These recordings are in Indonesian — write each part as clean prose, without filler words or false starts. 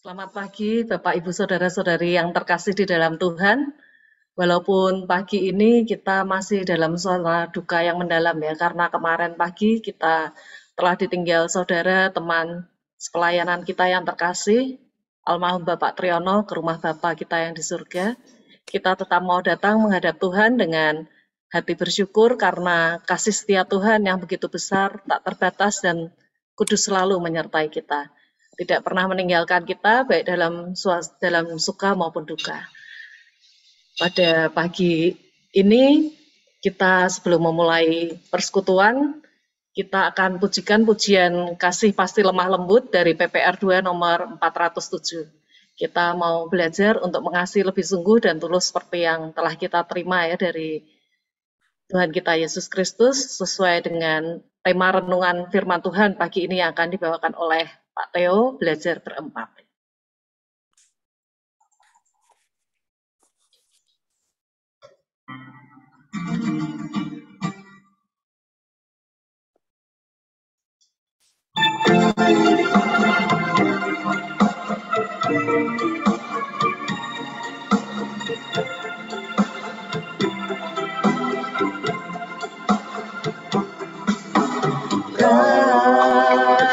Selamat pagi Bapak Ibu Saudara-saudari yang terkasih di dalam Tuhan. Walaupun pagi ini kita masih dalam suasana duka yang mendalam ya, karena kemarin pagi kita telah ditinggal saudara teman sepelayanan kita yang terkasih, almarhum Bapak Triyono ke rumah Bapak kita yang di surga. Kita tetap mau datang menghadap Tuhan dengan hati bersyukur karena kasih setia Tuhan yang begitu besar, tak terbatas dan kudus selalu menyertai kita. Tidak pernah meninggalkan kita baik dalam suka maupun duka. Pada pagi ini kita sebelum memulai persekutuan, kita akan pujikan pujian kasih pasti lemah lembut dari PPR 2 nomor 407. Kita mau belajar untuk mengasihi lebih sungguh dan tulus seperti yang telah kita terima ya dari Tuhan kita Yesus Kristus, sesuai dengan tema renungan firman Tuhan pagi ini yang akan dibawakan oleh Pak Theo, belajar berempat.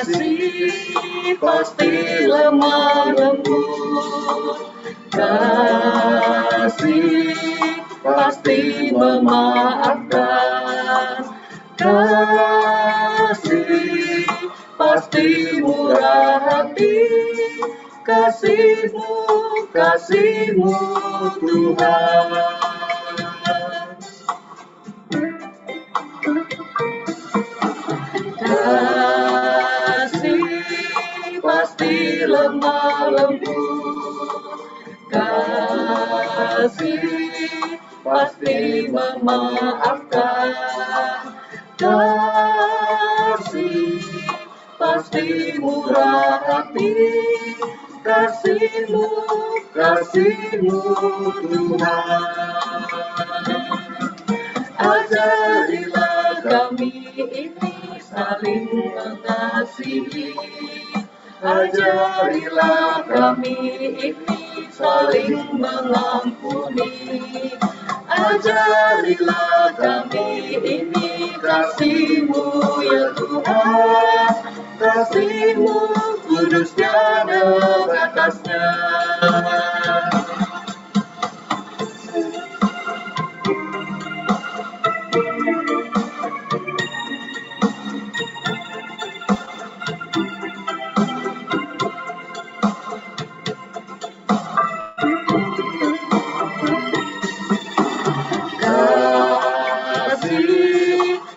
Kasih pasti lemah lembut, kasih pasti memaafkan, kasih pasti murah hati, kasih-Mu Tuhan. Kasih pasti lemah lembut, kasih pasti memaafkan, kasih pasti murah hati, kasih-Mu Tuhan. Ajarilah kami ini saling mengasihi, ajarilah kami ini saling mengampuni, ajarilah kami ini kasih-Mu ya Tuhan, kasih-Mu kudus tiada batasnya.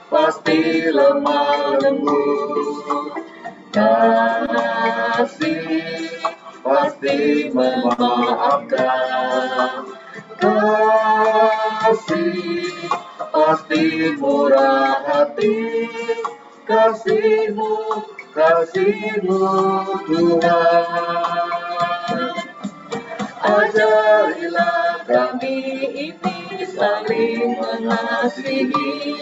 Pasti lemah lembut, kasih pasti memaafkan, kasih pasti murah hati, kasih-Mu Tuhan. Ajarilah kami ini saling mengasihi,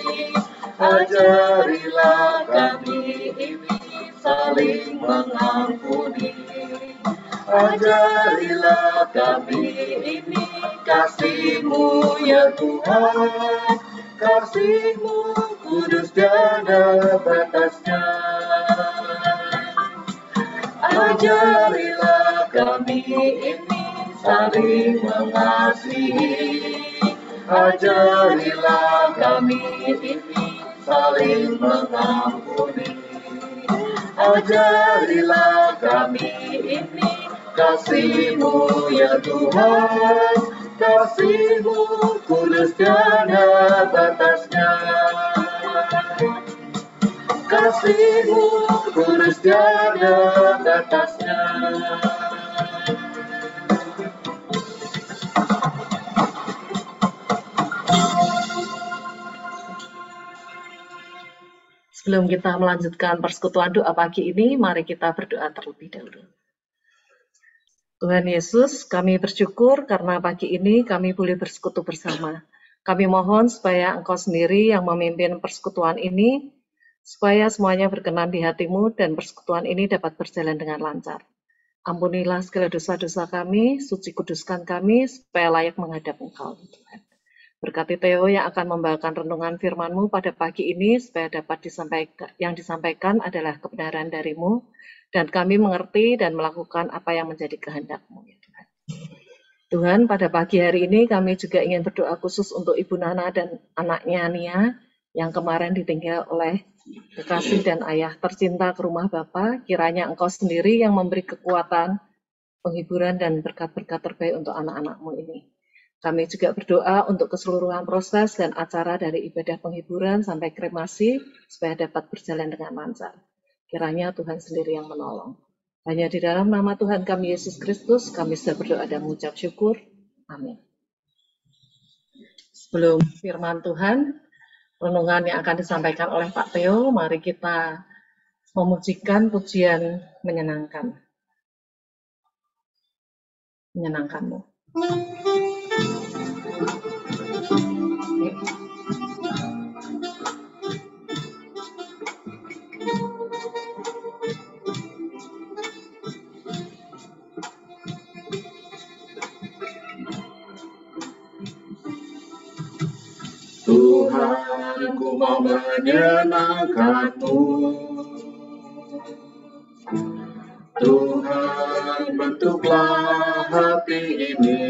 ajarilah kami ini saling mengampuni, ajarilah kami ini kasih-Mu ya Tuhan, kasih-Mu kudus tiada batasnya. Ajarilah kami ini saling mengasihi, ajarilah kami ini saling mengampuni, ajarilah kami ini kasih-Mu ya Tuhan, kasih-Mu kudus tiada batasnya, kasih-Mu kudus tiada batasnya. Sebelum kita melanjutkan persekutuan doa pagi ini, mari kita berdoa terlebih dahulu. Tuhan Yesus, kami bersyukur karena pagi ini kami boleh bersekutu bersama. Kami mohon supaya Engkau sendiri yang memimpin persekutuan ini, supaya semuanya berkenan di hati-Mu dan persekutuan ini dapat berjalan dengan lancar. Ampunilah segala dosa-dosa kami, suci kuduskan kami, supaya layak menghadap Engkau, Tuhan. Berkati Theo yang akan membawakan renungan firman-Mu pada pagi ini, supaya dapat yang disampaikan adalah kebenaran dari-Mu, dan kami mengerti dan melakukan apa yang menjadi kehendak-Mu, ya Tuhan. Tuhan, pada pagi hari ini kami juga ingin berdoa khusus untuk Ibu Nana dan anaknya Nia, yang kemarin ditinggal oleh kekasih dan ayah tercinta ke rumah Bapa. Kiranya Engkau sendiri yang memberi kekuatan, penghiburan, dan berkat-berkat terbaik untuk anak-anak-Mu ini. Kami juga berdoa untuk keseluruhan proses dan acara dari ibadah penghiburan sampai kremasi, supaya dapat berjalan dengan lancar. Kiranya Tuhan sendiri yang menolong. Hanya di dalam nama Tuhan kami Yesus Kristus, kami sudah berdoa dan mengucap syukur. Amin. Sebelum firman Tuhan, renungan yang akan disampaikan oleh Pak Theo, mari kita memujikan pujian menyenangkanmu. Tuhan, ku mau menyenangkan-Mu. Tuhan, bentuklah hati ini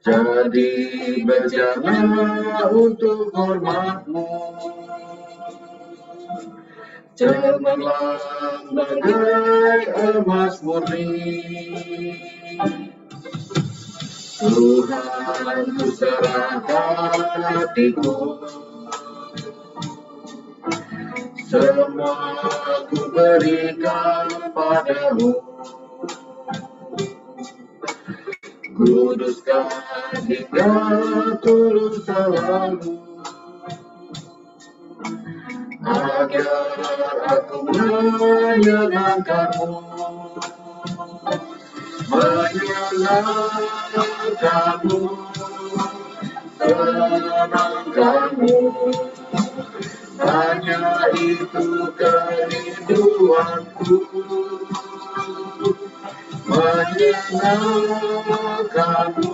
jadi berjana untuk hormat-Mu. Cemerlang bagai emas murni. Tuhan, ku serahkan hatiku, semua ku berikan padamu. Kuduskan hingga tulus selalu, agar aku menyenangkan-Mu. Menyenangkan-Mu, senangkan-Mu, hanya itu kerinduanku. Menyenangkan-Mu,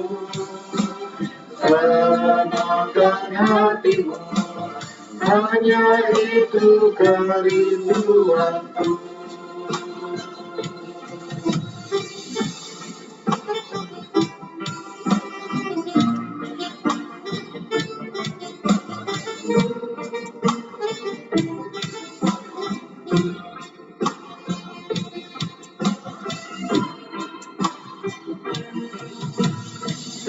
senangkan hatimu, hanya itu kerinduanku.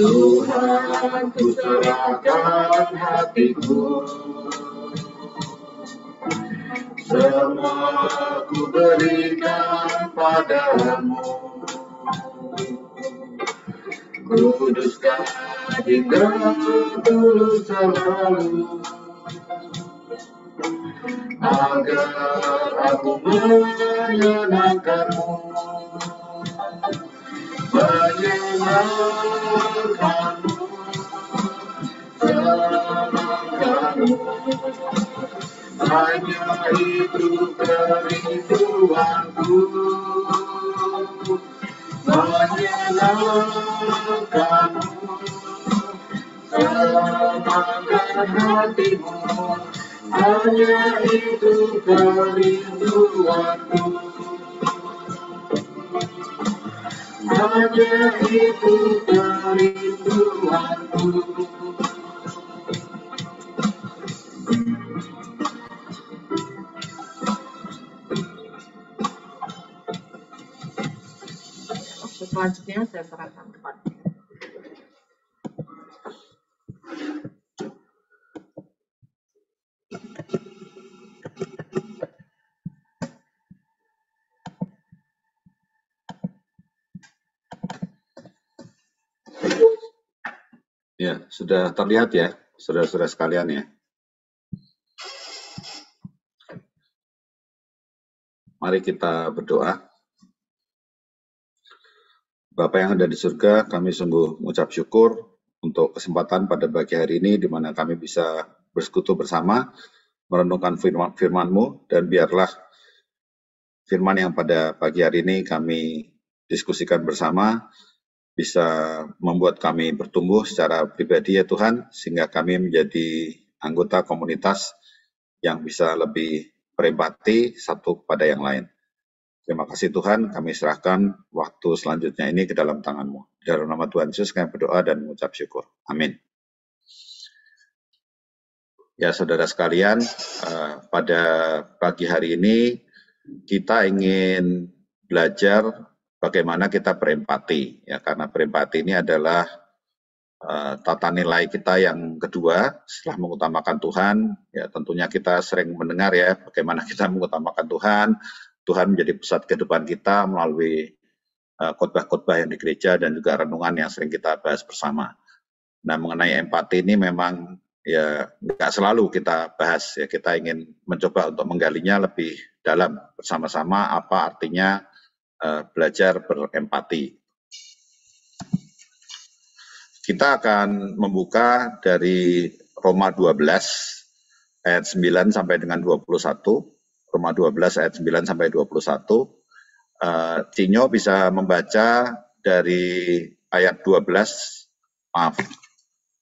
Tuhan, ku serahkan hatiku, semua ku berikan padamu. Kuduskan hingga tulus selalu, agar aku menyenangkan-Mu. Menyenangkan-Mu, senangkan-Mu, hanya itu kerinduanku. Menyenangkan-Mu, senangkan hatimu, hanya itu kerinduanku. Hanya itu kerinduanku. Selanjutnya saya serahkan kepada Ya, sudah terlihat ya, saudara-saudara sekalian ya. Mari kita berdoa. Bapa yang ada di surga, kami sungguh mengucap syukur untuk kesempatan pada pagi hari ini di mana kami bisa bersekutu bersama, merenungkan firman-Mu, dan biarlah firman yang pada pagi hari ini kami diskusikan bersama bisa membuat kami bertumbuh secara pribadi ya Tuhan, sehingga kami menjadi anggota komunitas yang bisa lebih berempati satu kepada yang lain. Terima kasih Tuhan, kami serahkan waktu selanjutnya ini ke dalam tangan-Mu. Dalam nama Tuhan Yesus kami berdoa dan mengucap syukur. Amin. Ya saudara sekalian, pada pagi hari ini kita ingin belajar bagaimana kita berempati, ya, karena berempati ini adalah tata nilai kita yang kedua setelah mengutamakan Tuhan. Ya, tentunya kita sering mendengar ya bagaimana kita mengutamakan Tuhan. Tuhan menjadi pusat kehidupan kita melalui khotbah-khotbah yang di gereja dan juga renungan yang sering kita bahas bersama. Nah, mengenai empati ini memang ya nggak selalu kita bahas ya. Kita ingin mencoba untuk menggalinya lebih dalam bersama-sama apa artinya belajar berempati. Kita akan membuka dari Roma 12 ayat 9 sampai dengan 21. Roma 12 ayat 9 sampai 21. Cinyo bisa membaca dari ayat 12,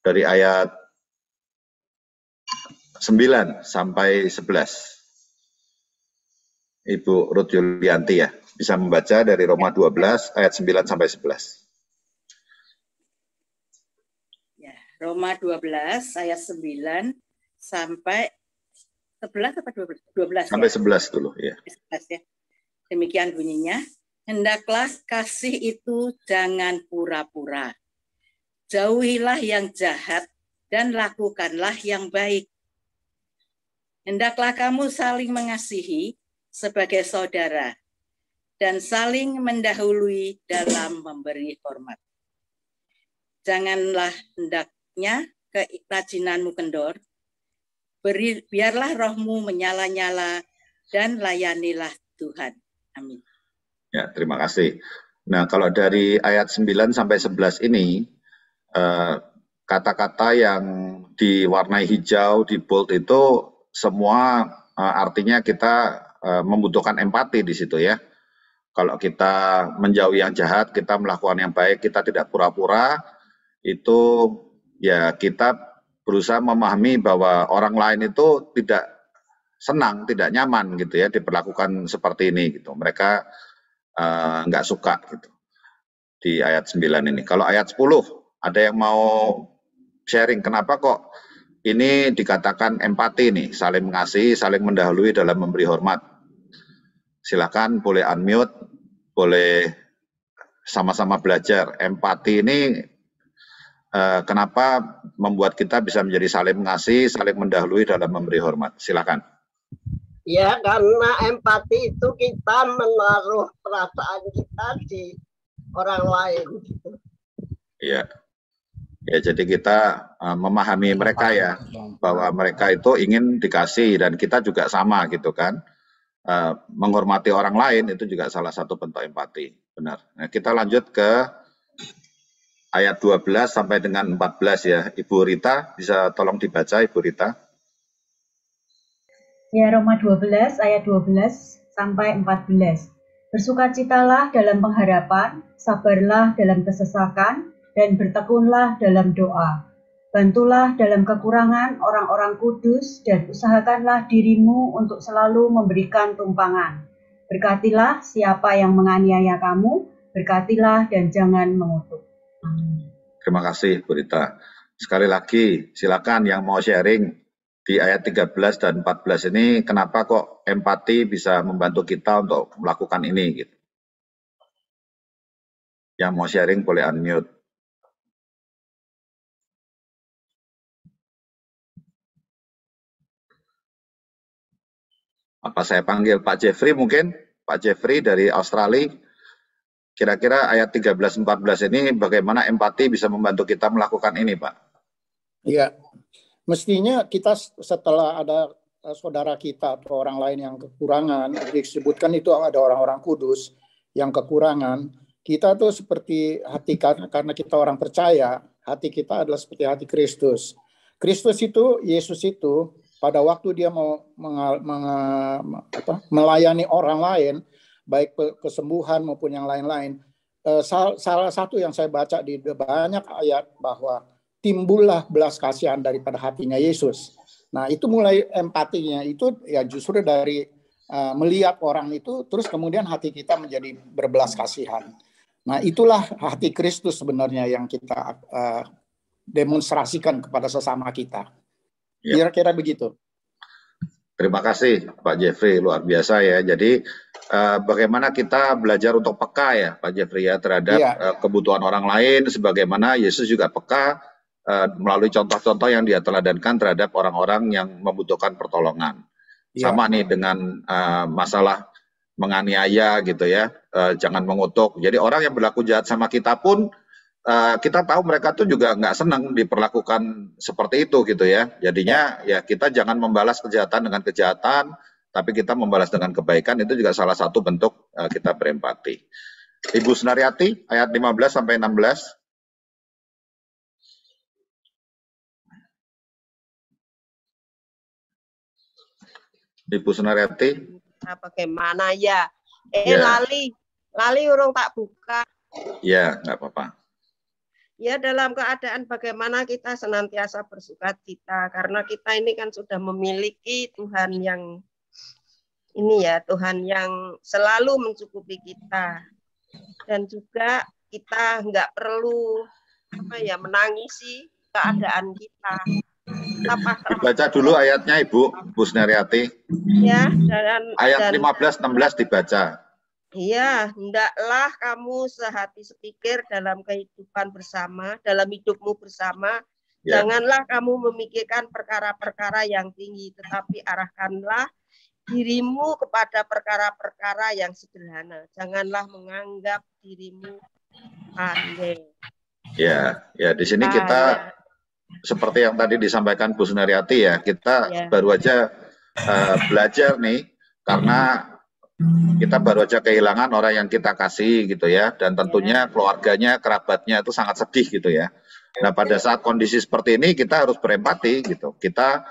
dari ayat 9 sampai 11. Ibu Ruth Yulianti ya, bisa membaca dari Roma 12 ayat 9 sampai 11. Ya, Roma 12 ayat 9 sampai 11 atau 12? Sampai ya? 11 dulu ya. 11 ya. Demikian bunyinya. Hendaklah kasih itu jangan pura-pura. Jauhilah yang jahat dan lakukanlah yang baik. Hendaklah kamu saling mengasihi sebagai saudara dan saling mendahului dalam memberi hormat. Janganlah hendaknya kerajinanmu kendor, biarlah rohmu menyala-nyala dan layanilah Tuhan. Amin. Ya, terima kasih. Nah, kalau dari ayat 9 sampai 11 ini, kata-kata yang diwarnai hijau, di bold itu semua artinya kita membutuhkan empati di situ ya. Kalau kita menjauhi yang jahat, kita melakukan yang baik, kita tidak pura-pura, itu ya kita berusaha memahami bahwa orang lain itu tidak senang, tidak nyaman gitu ya diperlakukan seperti ini gitu. Mereka nggak suka gitu di ayat 9 ini. Kalau ayat 10 ada yang mau sharing kenapa kok ini dikatakan empati nih, saling mengasihi, saling mendahului dalam memberi hormat. Silakan boleh unmute, boleh sama-sama belajar. Empati ini kenapa membuat kita bisa menjadi saling mengasihi, saling mendahului dalam memberi hormat. Silakan. Ya, karena empati itu kita menaruh perasaan kita di orang lain. Iya. Ya, jadi kita memahami mereka ya, bahwa mereka itu ingin dikasih dan kita juga sama gitu kan. Menghormati orang lain itu juga salah satu bentuk empati. Benar. Nah, kita lanjut ke ayat 12 sampai dengan 14 ya. Ibu Rita, bisa tolong dibaca Ibu Rita? Ya, Roma 12 ayat 12 sampai 14. Bersukacitalah dalam pengharapan, sabarlah dalam kesesakan, dan bertekunlah dalam doa. Bantulah dalam kekurangan orang-orang kudus dan usahakanlah dirimu untuk selalu memberikan tumpangan. Berkatilah siapa yang menganiaya kamu, berkatilah dan jangan mengutuk. Amin. Terima kasih Bu Rita. Sekali lagi silakan yang mau sharing di ayat 13 dan 14 ini kenapa kok empati bisa membantu kita untuk melakukan ini gitu. Yang mau sharing boleh unmute. Apa saya panggil Pak Jeffrey mungkin? Pak Jeffrey dari Australia. Kira-kira ayat 13-14 ini bagaimana empati bisa membantu kita melakukan ini, Pak? Iya, mestinya kita setelah ada saudara kita atau orang lain yang kekurangan, disebutkan itu ada orang-orang kudus yang kekurangan, kita tuh seperti hati, karena kita orang percaya, hati kita adalah seperti hati Kristus. Kristus itu, Yesus itu, pada waktu dia mau melayani orang lain, baik kesembuhan maupun yang lain-lain, salah satu yang saya baca di banyak ayat bahwa timbullah belas kasihan daripada hatinya Yesus. Nah, itu mulai empatinya itu ya justru dari melihat orang itu, terus kemudian hati kita menjadi berbelas kasihan. Nah, itulah hati Kristus sebenarnya yang kita demonstrasikan kepada sesama kita. Kira-kira begitu. Terima kasih Pak Jeffrey, luar biasa ya. Jadi bagaimana kita belajar untuk peka ya Pak Jeffrey ya terhadap kebutuhan orang lain, sebagaimana Yesus juga peka melalui contoh-contoh yang dia teladankan terhadap orang-orang yang membutuhkan pertolongan. Sama nih dengan masalah menganiaya gitu ya, jangan mengutuk. Jadi orang yang berlaku jahat sama kita pun kita tahu mereka tuh juga nggak senang diperlakukan seperti itu gitu ya. Jadinya ya kita jangan membalas kejahatan dengan kejahatan, tapi kita membalas dengan kebaikan. Itu juga salah satu bentuk kita berempati. Ibu Sunaryati, ayat 15 sampai 16. Ibu Sunaryati. Bagaimana ya? Lali urung tak buka. Ya, nggak apa-apa. Ya, dalam keadaan bagaimana kita senantiasa bersukacita karena kita ini kan sudah memiliki Tuhan yang ini ya, Tuhan yang selalu mencukupi kita. Dan juga kita nggak perlu menangisi keadaan kita. Baca dulu ayatnya Ibu Sunaryati. Ya, dan ayat 15-16 dibaca. Iya, hendaklah kamu sehati sepikir dalam kehidupan bersama, dalam hidupmu bersama. Janganlah kamu memikirkan perkara-perkara yang tinggi, tetapi arahkanlah dirimu kepada perkara-perkara yang sederhana. Janganlah menganggap dirimu pandai. Ya, di sini kita seperti yang tadi disampaikan Bu Sunaryati ya, kita baru aja belajar nih karena kita baru aja kehilangan orang yang kita kasih gitu ya, dan tentunya keluarganya, kerabatnya itu sangat sedih gitu ya. Nah, pada saat kondisi seperti ini kita harus berempati gitu. Kita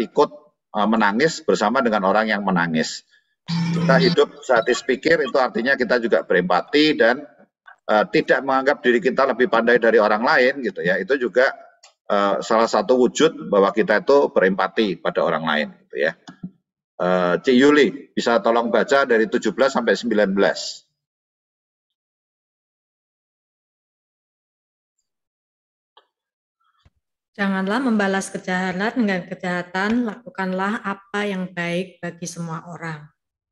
ikut menangis bersama dengan orang yang menangis. Kita hidup sehati sepikir itu artinya kita juga berempati dan tidak menganggap diri kita lebih pandai dari orang lain gitu ya. Itu juga salah satu wujud bahwa kita itu berempati pada orang lain gitu ya. Cik Yuli, bisa tolong baca dari 17 sampai 19. Janganlah membalas kejahatan dengan kejahatan, lakukanlah apa yang baik bagi semua orang.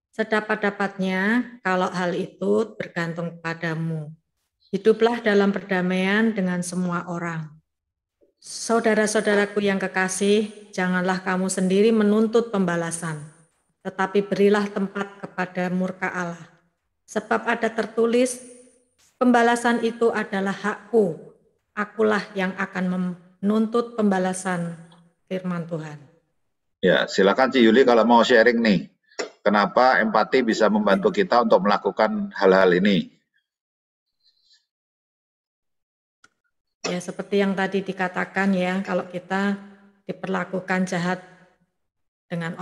Sedapat-dapatnya, kalau hal itu bergantung padamu. Hiduplah dalam perdamaian dengan semua orang. Saudara-saudaraku yang kekasih, janganlah kamu sendiri menuntut pembalasan, tetapi berilah tempat kepada murka Allah. Sebab ada tertulis, pembalasan itu adalah hakku, akulah yang akan menuntut pembalasan, firman Tuhan. Ya, silakan Ci Yuli kalau mau sharing nih, kenapa empati bisa membantu kita untuk melakukan hal-hal ini? Ya, seperti yang tadi dikatakan ya, kalau kita diperlakukan jahat dengan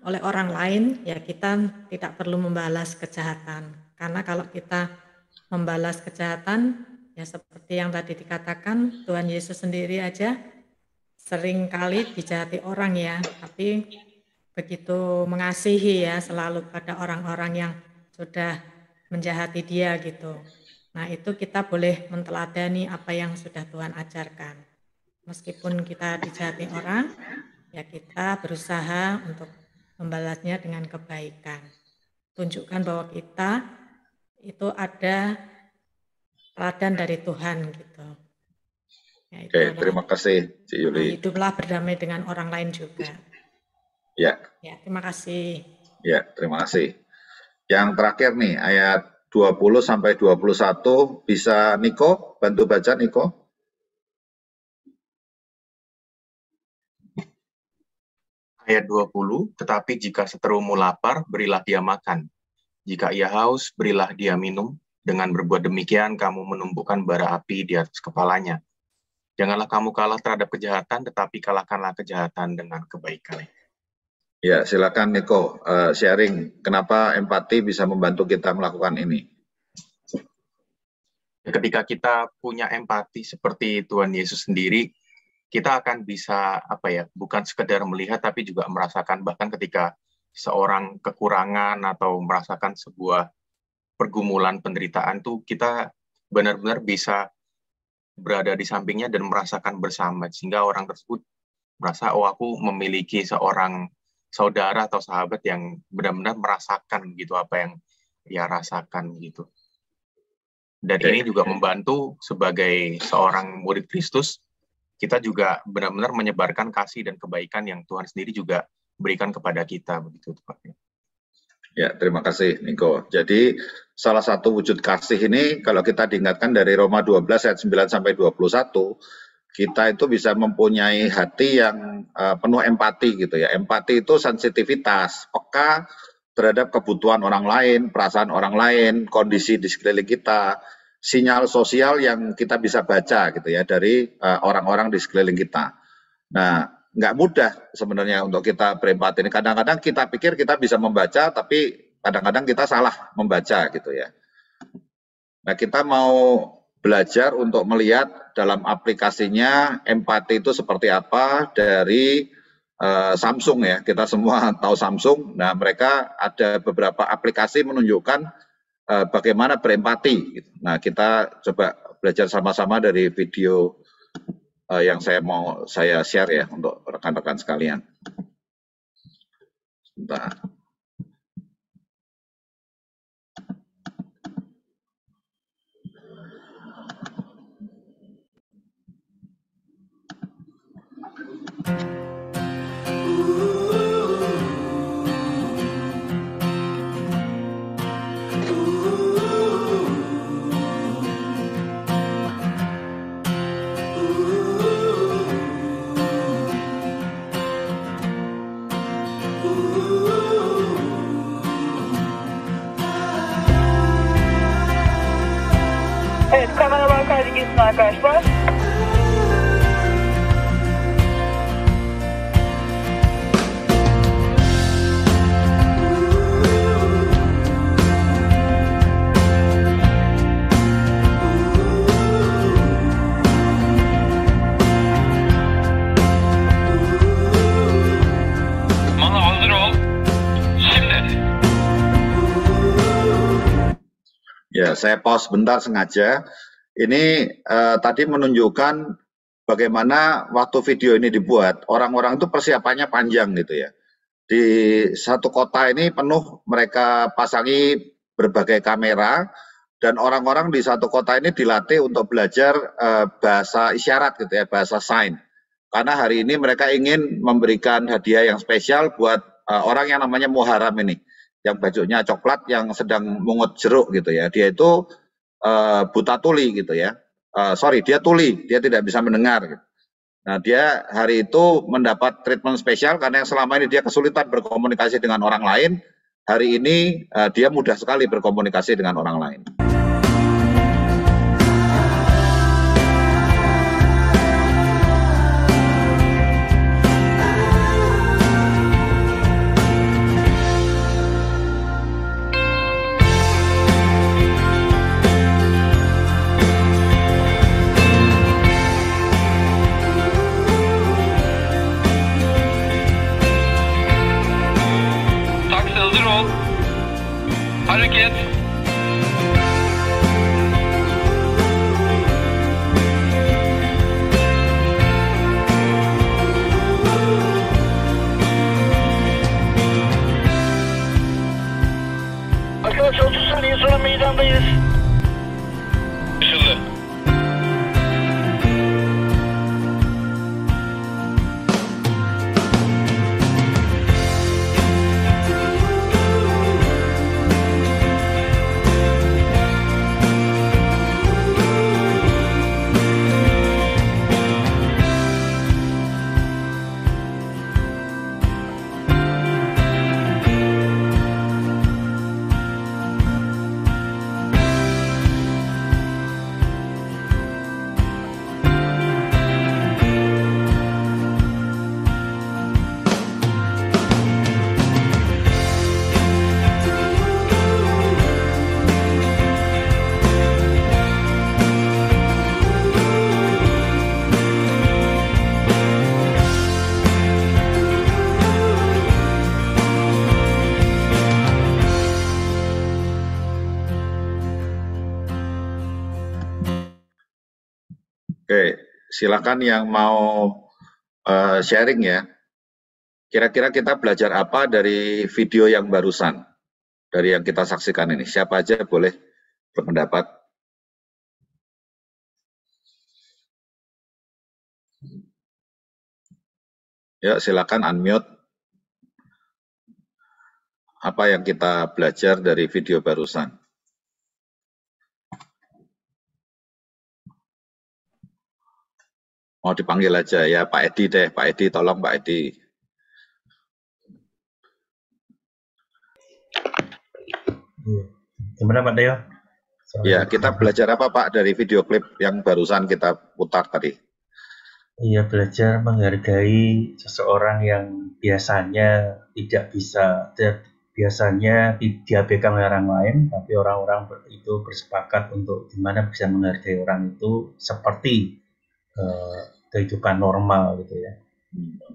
oleh orang lain, ya kita tidak perlu membalas kejahatan. Karena kalau kita membalas kejahatan, ya seperti yang tadi dikatakan, Tuhan Yesus sendiri aja sering kali dijahati orang ya, tapi begitu mengasihi ya selalu pada orang-orang yang sudah menjahati dia gitu. Nah, itu kita boleh menteladani apa yang sudah Tuhan ajarkan. Meskipun kita dijahati orang, ya kita berusaha untuk membalasnya dengan kebaikan. Tunjukkan bahwa kita itu ada teladan dari Tuhan gitu. Ya, Oke, terima kasih Cik Yuli. Nah, hiduplah berdamai dengan orang lain juga. Ya, terima kasih. Ya, terima kasih. Yang terakhir nih, ayat 20 sampai 21, bisa Niko bantu baca, Niko? Ayat 20, tetapi jika seterumu lapar, berilah dia makan. Jika ia haus, berilah dia minum. Dengan berbuat demikian, kamu menumbuhkan bara api di atas kepalanya. Janganlah kamu kalah terhadap kejahatan, tetapi kalahkanlah kejahatan dengan kebaikan. Ya, silakan Niko sharing kenapa empati bisa membantu kita melakukan ini. Ketika kita punya empati seperti Tuhan Yesus sendiri, kita akan bisa bukan sekedar melihat tapi juga merasakan, bahkan ketika seorang kekurangan atau merasakan sebuah pergumulan penderitaan tuh kita benar-benar bisa berada di sampingnya dan merasakan bersama, sehingga orang tersebut merasa, oh aku memiliki seorang saudara atau sahabat yang benar-benar merasakan gitu apa yang ia rasakan gitu. Dan ini juga membantu sebagai seorang murid Kristus, kita juga benar-benar menyebarkan kasih dan kebaikan yang Tuhan sendiri juga berikan kepada kita begitu Pak. Ya, terima kasih Niko. Jadi salah satu wujud kasih ini kalau kita diingatkan dari Roma 12 ayat 9 sampai 21, kita itu bisa mempunyai hati yang penuh empati gitu ya. Empati itu sensitivitas, peka terhadap kebutuhan orang lain, perasaan orang lain, kondisi di sekeliling kita, sinyal sosial yang kita bisa baca gitu ya dari orang-orang di sekeliling kita. Nah, nggak mudah sebenarnya untuk kita berempati ini. Kadang-kadang kita pikir kita bisa membaca, tapi kadang-kadang kita salah membaca gitu ya. Nah, kita mau belajar untuk melihat dalam aplikasinya empati itu seperti apa dari Samsung ya. Kita semua tahu Samsung. Nah, mereka ada beberapa aplikasi menunjukkan bagaimana berempati. Gitu. Nah, kita coba belajar sama-sama dari video yang saya share ya untuk rekan-rekan sekalian. Sebentar. Evet, kameralar kaydı girsin arkadaşlar. Mala hazır ol. Şimdi. Ya, saya pause bentar sengaja. Ini tadi menunjukkan bagaimana waktu video ini dibuat, orang-orang itu persiapannya panjang gitu ya. Di satu kota ini penuh mereka pasangi berbagai kamera, dan orang-orang di satu kota ini dilatih untuk belajar bahasa isyarat gitu ya, bahasa sign. Karena hari ini mereka ingin memberikan hadiah yang spesial buat orang yang namanya Muharram ini, yang bajunya coklat yang sedang mungut jeruk gitu ya. Dia itu buta tuli gitu ya. Dia tuli, dia tidak bisa mendengar gitu. Nah, dia hari itu mendapat treatment spesial karena yang selama ini dia kesulitan berkomunikasi dengan orang lain. Hari ini dia mudah sekali berkomunikasi dengan orang lain. Taksi hazır ol. Hareket. Arkadaşlar 30 saniye sonra meydandayız. Anlaşıldı. silakan yang mau sharing ya. Kira-kira kita belajar apa dari video yang barusan, dari yang kita saksikan ini? Siapa aja boleh berpendapat. Ya, silakan unmute. Apa yang kita belajar dari video barusan? Mau dipanggil aja ya, Pak Edi deh. Pak Edi, tolong Pak Edi. Gimana Pak Deo? Ya, kita belajar apa Pak dari video klip yang barusan kita putar tadi? Iya, belajar menghargai seseorang yang biasanya tidak bisa, biasanya diabaikan oleh orang lain, tapi orang-orang itu bersepakat untuk gimana bisa menghargai orang itu seperti kehidupan normal gitu ya.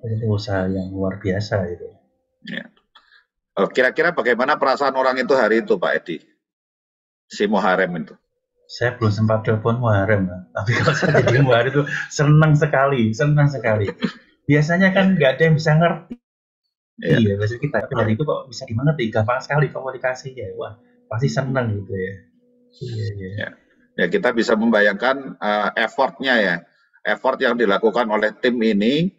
Itu usaha yang luar biasa gitu. Ya. Kira-kira bagaimana perasaan orang itu hari itu Pak Edi? Si Muharrem itu. Saya belum sempat telepon Muharrem, tapi kalau saya jadi Muharrem itu senang sekali. Biasanya kan nggak ada yang bisa ngerti. Iya, biasanya kita hari itu kok bisa dimengerti, gampang sekali komunikasinya. Wah, pasti senang gitu ya. Iya. Ya, kita bisa membayangkan effortnya ya. Effort yang dilakukan oleh tim ini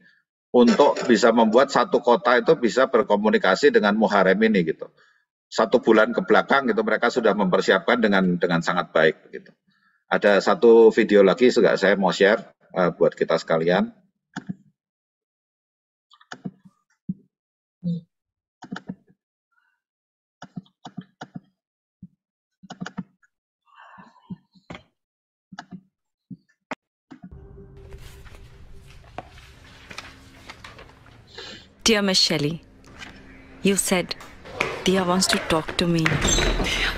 untuk bisa membuat satu kota itu bisa berkomunikasi dengan Muharrem ini gitu. 1 bulan ke belakang gitu mereka sudah mempersiapkan dengan sangat baik gitu. Ada satu video lagi juga saya mau share buat kita sekalian. Dear Miss Shelley, you said Dia wants to talk to me.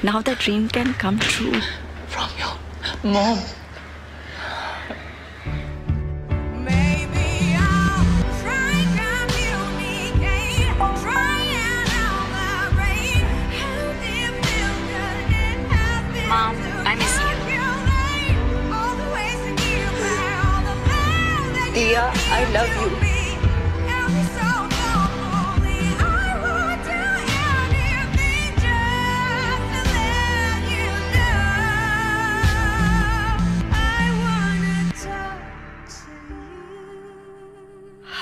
Now the dream can come true. From your mom. Mom, I miss you. Dia, I love you.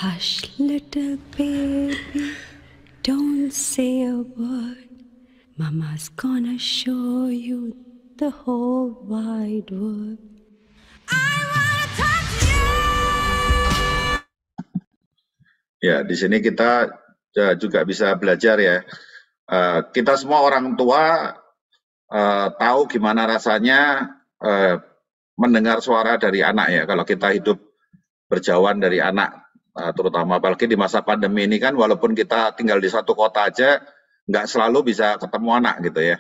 Hush, little baby, don't say a word. Mama's gonna show you the whole wide world. Ya, di sini kita juga bisa belajar ya. Kita semua orang tua tahu gimana rasanya mendengar suara dari anak ya. Kalau kita hidup berjauhan dari anak, terutama apalagi di masa pandemi ini kan, walaupun kita tinggal di satu kota aja, nggak selalu bisa ketemu anak gitu ya.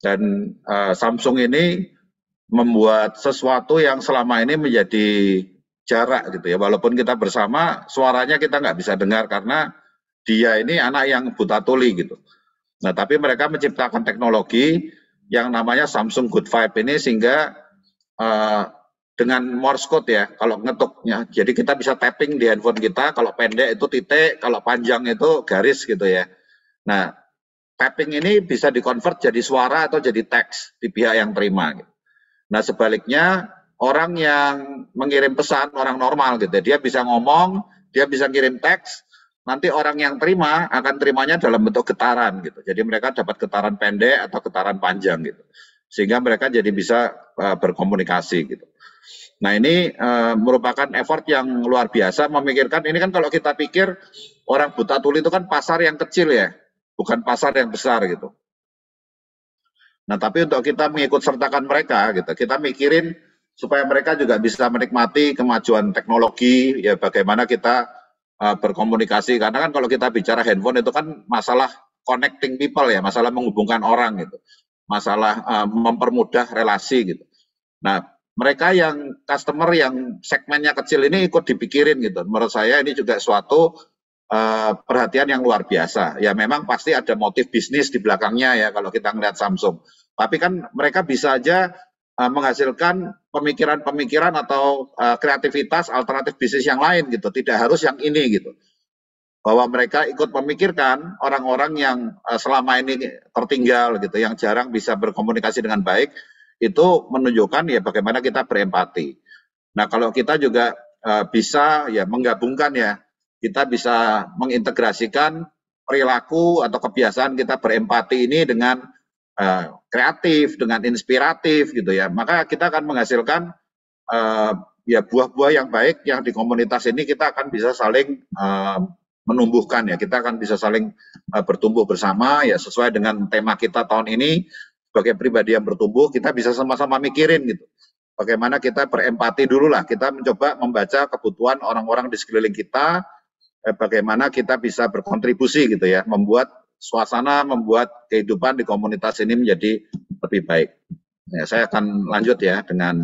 Dan Samsung ini membuat sesuatu yang selama ini menjadi jarak gitu ya. Walaupun kita bersama, suaranya kita nggak bisa dengar karena dia ini anak yang buta tuli gitu. Nah, tapi mereka menciptakan teknologi yang namanya Samsung Good Vibe ini sehingga dengan Morse code ya, kalau ngetuknya, jadi kita bisa tapping di handphone kita, kalau pendek itu titik, kalau panjang itu garis gitu ya. Nah, tapping ini bisa dikonvert jadi suara atau jadi teks di pihak yang terima. Gitu. Nah, sebaliknya orang yang mengirim pesan, orang normal gitu, dia bisa ngomong, dia bisa kirim teks, nanti orang yang terima akan terimanya dalam bentuk getaran gitu. Jadi mereka dapat getaran pendek atau getaran panjang gitu. Sehingga mereka jadi bisa berkomunikasi gitu. Nah ini merupakan effort yang luar biasa memikirkan, ini kan kalau kita pikir orang buta tuli itu kan pasar yang kecil ya, bukan pasar yang besar gitu. Nah tapi untuk kita mengikut sertakan mereka gitu, kita mikirin supaya mereka juga bisa menikmati kemajuan teknologi, ya bagaimana kita berkomunikasi, karena kan kalau kita bicara handphone itu kan masalah connecting people ya, masalah menghubungkan orang gitu, masalah mempermudah relasi gitu. Nah mereka yang customer yang segmennya kecil ini ikut dipikirin gitu. Menurut saya ini juga suatu perhatian yang luar biasa. Ya memang pasti ada motif bisnis di belakangnya ya kalau kita ngelihat Samsung. Tapi kan mereka bisa aja menghasilkan pemikiran-pemikiran atau kreativitas alternatif bisnis yang lain gitu, tidak harus yang ini gitu. Bahwa mereka ikut memikirkan orang-orang yang selama ini tertinggal gitu, yang jarang bisa berkomunikasi dengan baik, itu menunjukkan ya bagaimana kita berempati. Nah, kalau kita juga bisa ya menggabungkan ya, kita bisa mengintegrasikan perilaku atau kebiasaan kita berempati ini dengan kreatif, dengan inspiratif gitu ya, maka kita akan menghasilkan ya buah-buah yang baik yang di komunitas ini kita akan bisa saling menumbuhkan ya, kita akan bisa saling bertumbuh bersama ya sesuai dengan tema kita tahun ini. Sebagai pribadi yang bertumbuh, kita bisa sama-sama mikirin gitu. Bagaimana kita berempati dulu lah, kita mencoba membaca kebutuhan orang-orang di sekeliling kita, bagaimana kita bisa berkontribusi gitu ya, membuat suasana, membuat kehidupan di komunitas ini menjadi lebih baik. Ya, saya akan lanjut ya dengan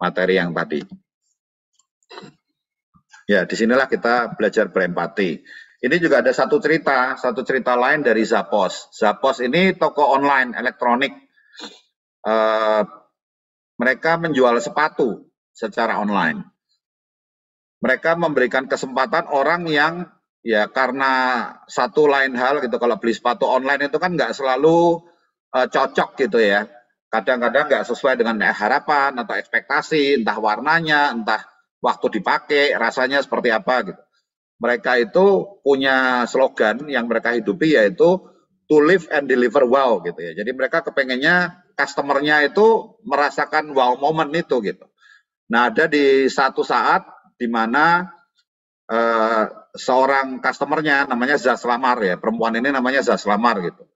materi yang tadi. Ya, disinilah kita belajar berempati. Ini juga ada satu cerita lain dari Zappos. Zappos ini toko online elektronik. Mereka menjual sepatu secara online. Mereka memberikan kesempatan orang yang ya karena satu lain hal gitu, kalau beli sepatu online itu kan nggak selalu cocok gitu ya. Kadang-kadang nggak sesuai dengan harapan atau ekspektasi, entah warnanya, entah waktu dipakai, rasanya seperti apa gitu. Mereka itu punya slogan yang mereka hidupi yaitu to live and deliver wow gitu ya. Jadi mereka kepengennya customernya itu merasakan wow moment itu gitu. Nah, ada di satu saat di mana seorang customernya namanya Zaslamar ya, perempuan ini namanya Zaslamar gitu.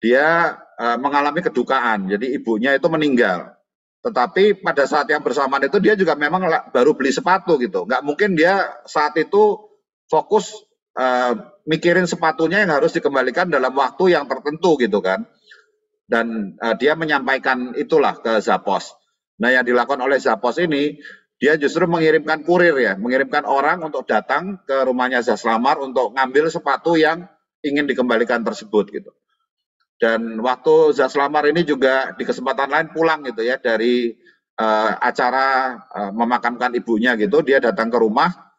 Dia mengalami kedukaan, jadi ibunya itu meninggal. Tetapi pada saat yang bersamaan itu dia juga memang baru beli sepatu gitu. Nggak mungkin dia saat itu fokus mikirin sepatunya yang harus dikembalikan dalam waktu yang tertentu gitu kan. Dan dia menyampaikan itulah ke Zappos. Nah, yang dilakukan oleh Zappos ini, dia justru mengirimkan kurir ya, mengirimkan orang untuk datang ke rumahnya Zaslamar untuk ngambil sepatu yang ingin dikembalikan tersebut gitu. Dan waktu Zaslamar ini juga di kesempatan lain pulang gitu ya dari acara memakamkan ibunya gitu, dia datang ke rumah,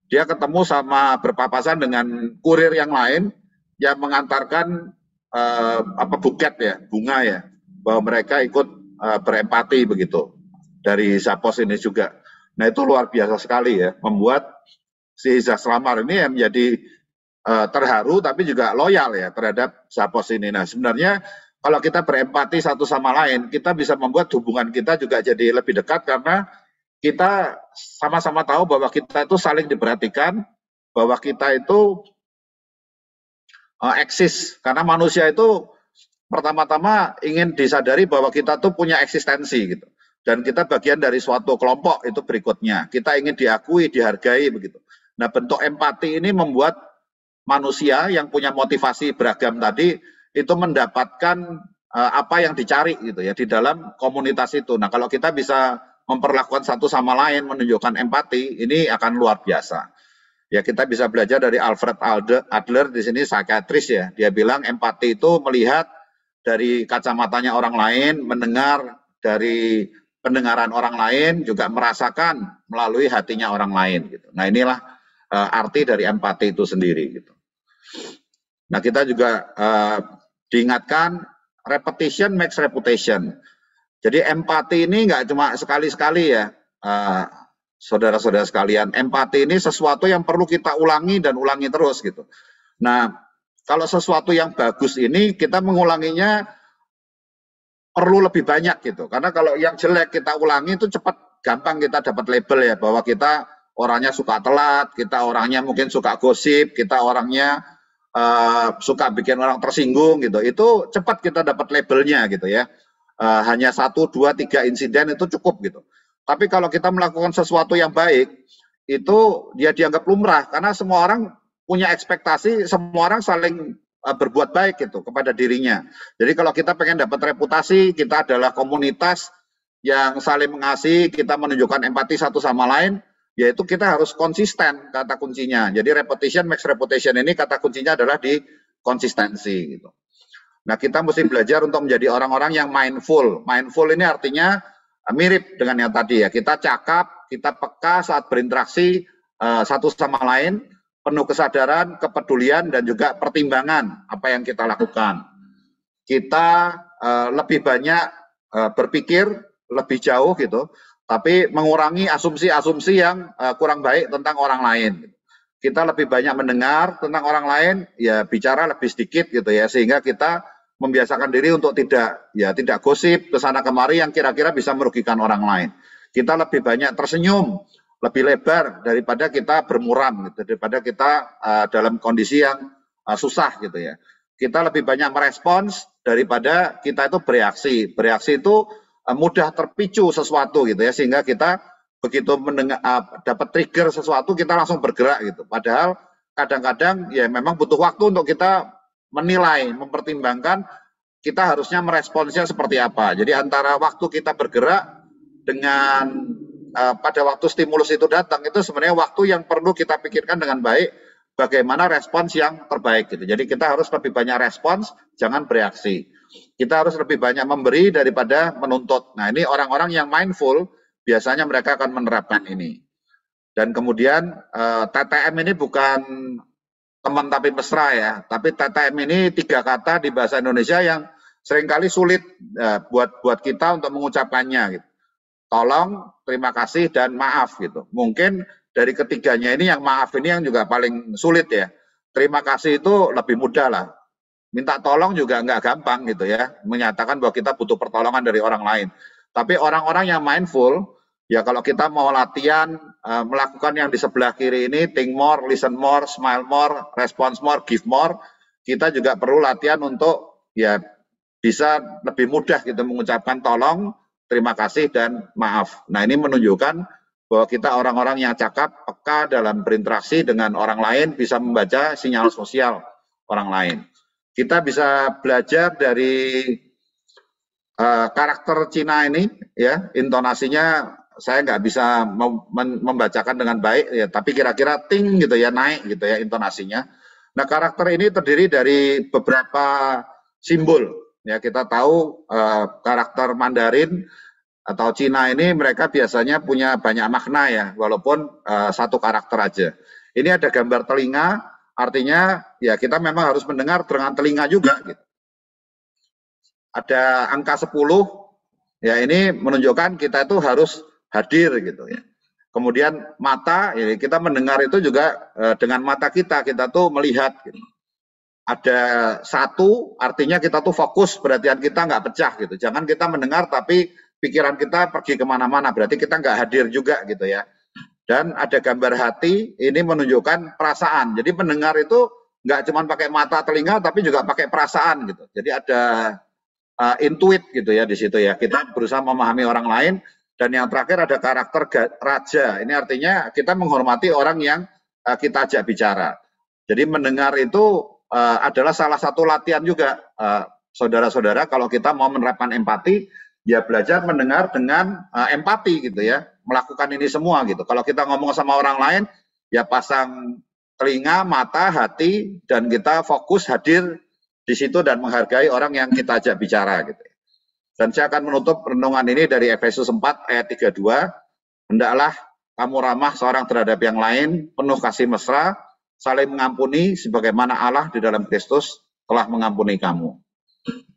dia ketemu sama berpapasan dengan kurir yang lain yang mengantarkan buket ya, bunga ya, bahwa mereka ikut berempati begitu dari Zappos ini juga. Nah, itu luar biasa sekali ya, membuat si Zaslamar ini yang menjadi terharu tapi juga loyal ya terhadap Zappos ini. Nah, sebenarnya kalau kita berempati satu sama lain, kita bisa membuat hubungan kita juga jadi lebih dekat karena kita sama-sama tahu bahwa kita itu saling diperhatikan, bahwa kita itu eksis. Karena manusia itu pertama-tama ingin disadari bahwa kita tuh punya eksistensi gitu. Dan kita bagian dari suatu kelompok itu berikutnya. Kita ingin diakui, dihargai begitu. Nah, bentuk empati ini membuat manusia yang punya motivasi beragam tadi itu mendapatkan apa yang dicari gitu ya di dalam komunitas itu. Nah, kalau kita bisa memperlakukan satu sama lain, menunjukkan empati, ini akan luar biasa. Ya, kita bisa belajar dari Alfred Adler di sini, psikiatris ya. Dia bilang empati itu melihat dari kacamatanya orang lain, mendengar dari pendengaran orang lain, juga merasakan melalui hatinya orang lain gitu. Nah, inilah arti dari empati itu sendiri gitu. Nah, kita juga diingatkan repetition makes reputation. Jadi empati ini nggak cuma sekali-sekali ya, saudara-saudara sekalian. Empati ini sesuatu yang perlu kita ulangi dan ulangi terus gitu. Nah, kalau sesuatu yang bagus ini kita mengulanginya perlu lebih banyak gitu. Karena kalau yang jelek kita ulangi itu cepat gampang kita dapat label ya, bahwa kita orangnya suka telat, kita orangnya mungkin suka gosip, kita orangnya suka bikin orang tersinggung gitu. Itu cepat kita dapat labelnya gitu ya. Hanya 1, 2, 3 insiden itu cukup gitu. Tapi kalau kita melakukan sesuatu yang baik, itu dia dianggap lumrah karena semua orang punya ekspektasi, semua orang saling berbuat baik gitu kepada dirinya. Jadi kalau kita pengen dapat reputasi, kita adalah komunitas yang saling mengasihi, kita menunjukkan empati satu sama lain, yaitu kita harus konsisten kata kuncinya. Jadi repetition makes reputation ini kata kuncinya adalah di konsistensi gitu. Nah, kita mesti belajar untuk menjadi orang-orang yang mindful. Mindful ini artinya mirip dengan yang tadi ya. Kita cakap, kita peka saat berinteraksi satu sama lain, penuh kesadaran, kepedulian, dan juga pertimbangan apa yang kita lakukan. Kita lebih banyak berpikir lebih jauh gitu, tapi mengurangi asumsi-asumsi yang kurang baik tentang orang lain. Kita lebih banyak mendengar tentang orang lain, ya bicara lebih sedikit gitu ya, sehingga kita membiasakan diri untuk tidak gosip kesana kemari yang kira-kira bisa merugikan orang lain. Kita lebih banyak tersenyum, lebih lebar daripada kita bermuram gitu, daripada kita dalam kondisi yang susah gitu ya. Kita lebih banyak merespons daripada kita itu bereaksi. Bereaksi itu mudah terpicu sesuatu gitu ya, sehingga kita begitu mendengar dapat trigger sesuatu kita langsung bergerak gitu. Padahal kadang-kadang ya memang butuh waktu untuk kita menilai, mempertimbangkan kita harusnya meresponsnya seperti apa. Jadi antara waktu kita bergerak dengan pada waktu stimulus itu datang, itu sebenarnya waktu yang perlu kita pikirkan dengan baik bagaimana respons yang terbaik gitu. Jadi kita harus lebih banyak respons, jangan bereaksi. Kita harus lebih banyak memberi daripada menuntut. Nah, ini orang-orang yang mindful biasanya mereka akan menerapkan ini. Dan kemudian TTM ini bukan teman tapi mesra ya, tapi TTM ini 3 kata di bahasa Indonesia yang seringkali sulit buat kita untuk mengucapkannya gitu. Tolong, terima kasih, dan maaf gitu. Mungkin dari ketiganya ini yang maaf ini yang juga paling sulit ya. Terima kasih itu lebih mudah lah. Minta tolong juga nggak gampang gitu ya. Menyatakan bahwa kita butuh pertolongan dari orang lain. Tapi orang-orang yang mindful, ya kalau kita mau latihan melakukan yang di sebelah kiri ini, think more, listen more, smile more, response more, give more, kita juga perlu latihan untuk ya bisa lebih mudah gitu mengucapkan tolong, terima kasih, dan maaf. Nah, ini menunjukkan bahwa kita orang-orang yang cakap, peka dalam berinteraksi dengan orang lain, bisa membaca sinyal sosial orang lain. Kita bisa belajar dari karakter Cina ini, ya, intonasinya saya nggak bisa membacakan dengan baik, ya, tapi kira-kira ting gitu ya, naik gitu ya intonasinya. Nah, karakter ini terdiri dari beberapa simbol. Ya, kita tahu karakter Mandarin atau Cina ini mereka biasanya punya banyak makna ya, walaupun satu karakter aja. Ini ada gambar telinga, artinya ya kita memang harus mendengar dengan telinga juga gitu. Ada angka 10, ya ini menunjukkan kita itu harus hadir gitu ya. Kemudian mata, ya kita mendengar itu juga dengan mata kita tuh melihat gitu. Ada 1, artinya kita tuh fokus, perhatian kita nggak pecah gitu. Jangan kita mendengar tapi pikiran kita pergi kemana-mana, berarti kita nggak hadir juga gitu ya. Dan ada gambar hati, ini menunjukkan perasaan. Jadi mendengar itu nggak cuma pakai mata, telinga, tapi juga pakai perasaan gitu. Jadi ada intuit gitu ya di situ ya. Kita berusaha memahami orang lain. Dan yang terakhir ada karakter raja. Ini artinya kita menghormati orang yang kita ajak bicara. Jadi mendengar itu adalah salah satu latihan juga, saudara-saudara. Kalau kita mau menerapkan empati, ya belajar mendengar dengan empati gitu ya. Melakukan ini semua gitu. Kalau kita ngomong sama orang lain, ya pasang telinga, mata, hati, dan kita fokus hadir di situ dan menghargai orang yang kita ajak bicara gitu. Dan saya akan menutup renungan ini dari Efesus 4 ayat 32. Hendaklah kamu ramah seorang terhadap yang lain, penuh kasih mesra, saling mengampuni sebagaimana Allah di dalam Kristus telah mengampuni kamu.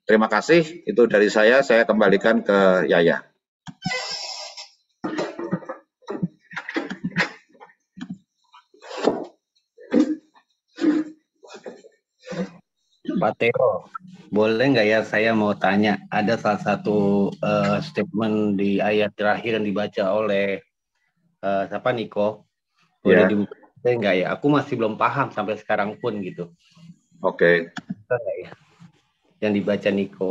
Terima kasih, itu dari saya kembalikan ke Yaya. Pak Teo, boleh nggak ya saya mau tanya, ada salah satu statement di ayat terakhir yang dibaca oleh siapa Niko, boleh dibuka nggak ya? Aku masih belum paham sampai sekarang pun gitu. Oke. Bisa nggak ya? Yang dibaca Niko.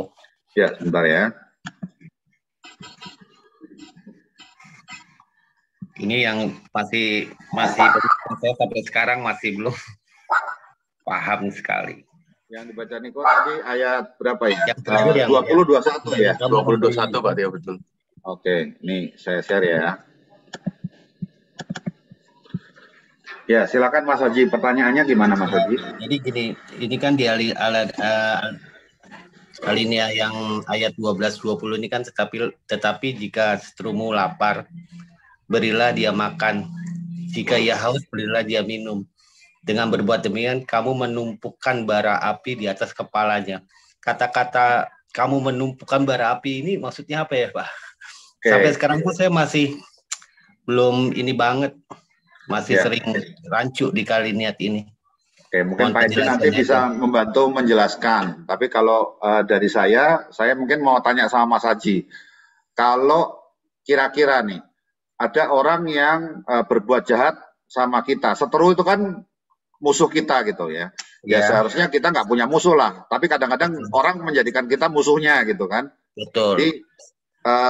Ya, sebentar ya. Ini yang masih saya sampai sekarang masih belum paham sekali. Yang dibaca Niko tadi ayat berapa ya? 20-21 ya? 20-21 Pak Teo, betul. Oke, ini saya share ya. Ya, silakan Mas Haji. Pertanyaannya gimana Mas Haji? Jadi gini, ini kan di alinea yang ayat 12-20 ini kan tetapi jika seterumu lapar, berilah dia makan. Jika ia haus, berilah dia minum. Dengan berbuat demikian, kamu menumpukan bara api di atas kepalanya. Kata-kata kamu menumpukan bara api ini maksudnya apa ya, Pak? Okay. Sampai sekarang pun saya masih belum ini banget. Masih sering rancu di Kaliniat ini. Oke, mungkin Pak Edi nanti bisa membantu menjelaskan. Tapi kalau dari saya mungkin mau tanya sama Mas Haji. Kalau kira-kira nih, ada orang yang berbuat jahat sama kita. Seteru itu kan musuh kita gitu ya. Ya seharusnya kita nggak punya musuh lah. Tapi kadang-kadang orang menjadikan kita musuhnya gitu kan. Betul. Jadi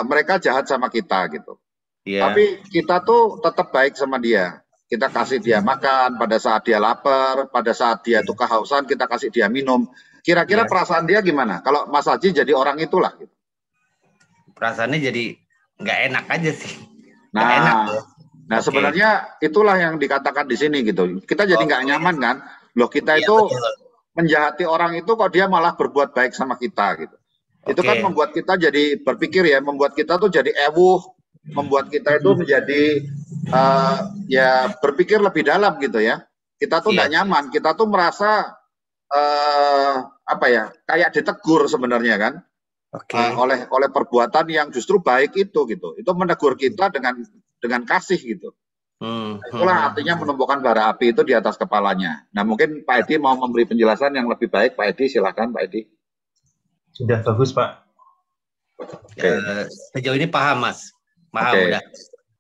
mereka jahat sama kita gitu. Tapi kita tuh tetap baik sama dia. Kita kasih dia makan pada saat dia lapar, pada saat dia tuh kehausan kita kasih dia minum. Kira-kira perasaan dia gimana? Kalau Mas Haji jadi orang itulah. Gitu. Perasaannya jadi nggak enak aja sih. Nah, enak, ya. Nah sebenarnya itulah yang dikatakan di sini gitu. Kita jadi nggak nyaman kan? Loh kita itu menjahati orang itu kok dia malah berbuat baik sama kita gitu. Itu kan membuat kita jadi berpikir ya, membuat kita tuh jadi membuat kita itu menjadi ya berpikir lebih dalam gitu ya. Kita tuh nggak nyaman, kita tuh merasa apa ya, kayak ditegur sebenarnya kan. Oleh perbuatan yang justru baik itu gitu. Itu menegur kita dengan kasih gitu. Itulah artinya menumpukan bara api itu di atas kepalanya. Nah mungkin Pak Edi mau memberi penjelasan yang lebih baik. Pak Edi silakan Pak Edi. Sudah bagus Pak. Sejauh ini paham Mas. Paham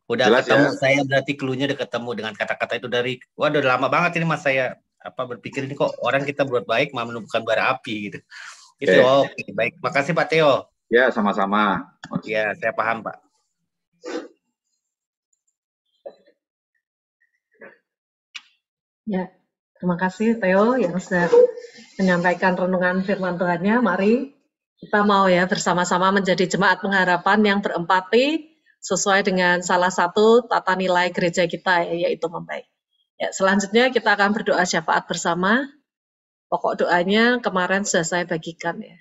udah jelas, ketemu ya? Saya berarti cluenya udah ketemu dengan kata-kata itu dari udah lama banget ini Mas saya berpikir ini kok orang kita berbuat baik malah menumpukan bara api gitu. Itu baik. Makasih Pak Theo. Ya, sama-sama. Ya, saya paham, Pak. Ya, terima kasih Theo yang sudah menyampaikan renungan firman Tuhannya. Mari kita mau ya bersama-sama menjadi jemaat pengharapan yang berempati sesuai dengan salah satu tata nilai gereja kita yaitu membaik. Ya, selanjutnya kita akan berdoa syafaat bersama. Pokok doanya kemarin sudah saya bagikan ya.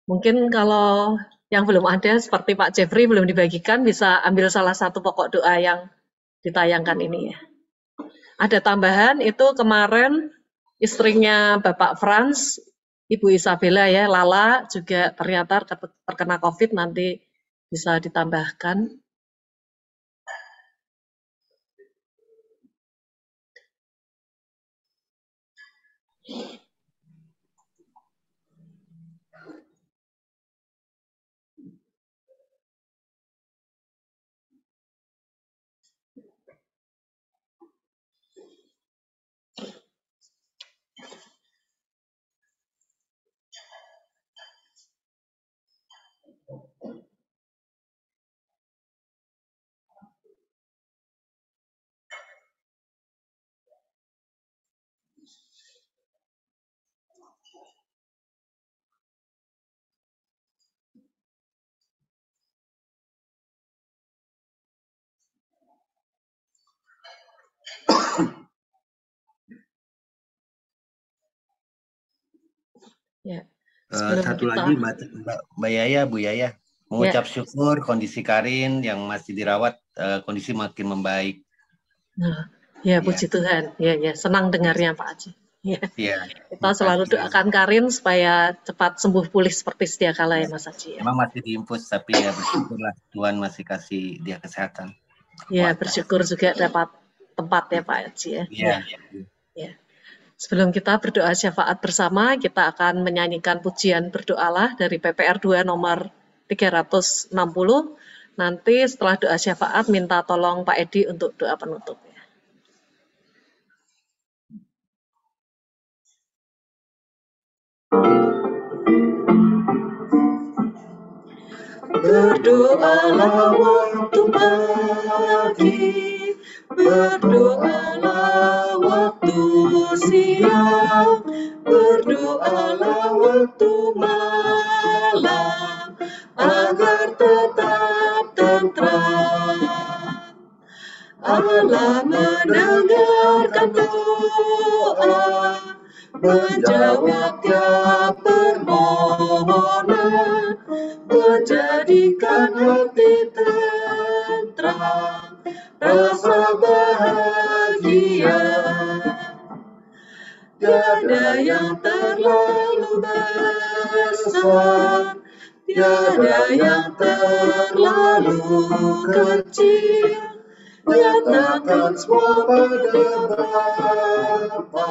Mungkin kalau yang belum ada seperti Pak Jeffrey belum dibagikan bisa ambil salah satu pokok doa yang ditayangkan ini ya. Ada tambahan itu kemarin istrinya Bapak Franz, Ibu Isabella ya, Lala juga ternyata terkena COVID, nanti bisa ditambahkan. Ya. Satu lagi Mbak Yaya, Bu Yaya, mengucap syukur kondisi Karin yang masih dirawat kondisi makin membaik. Nah, ya puji Tuhan, ya senang dengarnya Pak Haji. Ya. Kita selalu doakan Karin supaya cepat sembuh pulih seperti sedia kala ya Mas Haji. Ya. Memang masih diinfus tapi ya bersyukurlah Tuhan masih kasih dia kesehatan. Ya bersyukur juga dapat tempat ya Pak Haji ya. Ya. Sebelum kita berdoa syafaat bersama, kita akan menyanyikan pujian berdoalah dari PPR 2 nomor 360. Nanti setelah doa syafaat, minta tolong Pak Edi untuk doa penutup. Berdoalah waktu pagi, berdoalah waktu siang, berdoalah waktu malam, agar tetap tentram. Allah mendengarkan doa, menjawab tiap permohonan, menjadikan hati tentram, rasa bahagia. Tiada yang terlalu besar, tiada yang terlalu kecil. Nyatakan semua pada Bapa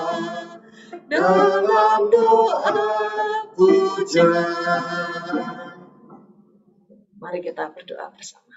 dalam doa pujian. Mari kita berdoa bersama.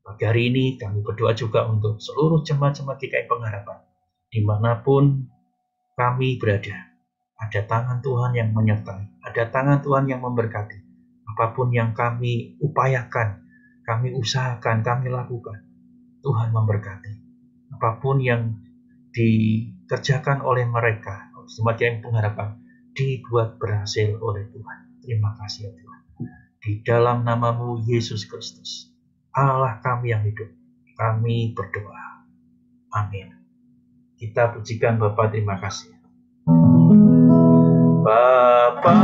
Pagi hari ini kami berdoa juga untuk seluruh jemaat-jemaat GKI Pengharapan. Dimanapun kami berada, ada tangan Tuhan yang menyertai, ada tangan Tuhan yang memberkati. Apapun yang kami upayakan, kami usahakan, kami lakukan, Tuhan memberkati. Apapun yang dikerjakan oleh mereka, jemaat GKI Pengharapan, dibuat berhasil oleh Tuhan. Terima kasih ya Tuhan. Di dalam nama-Mu Yesus Kristus, Allah kami yang hidup, kami berdoa. Amin. Kita pujikan Bapa, terima kasih. Bapa,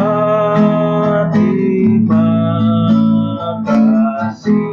terima kasih.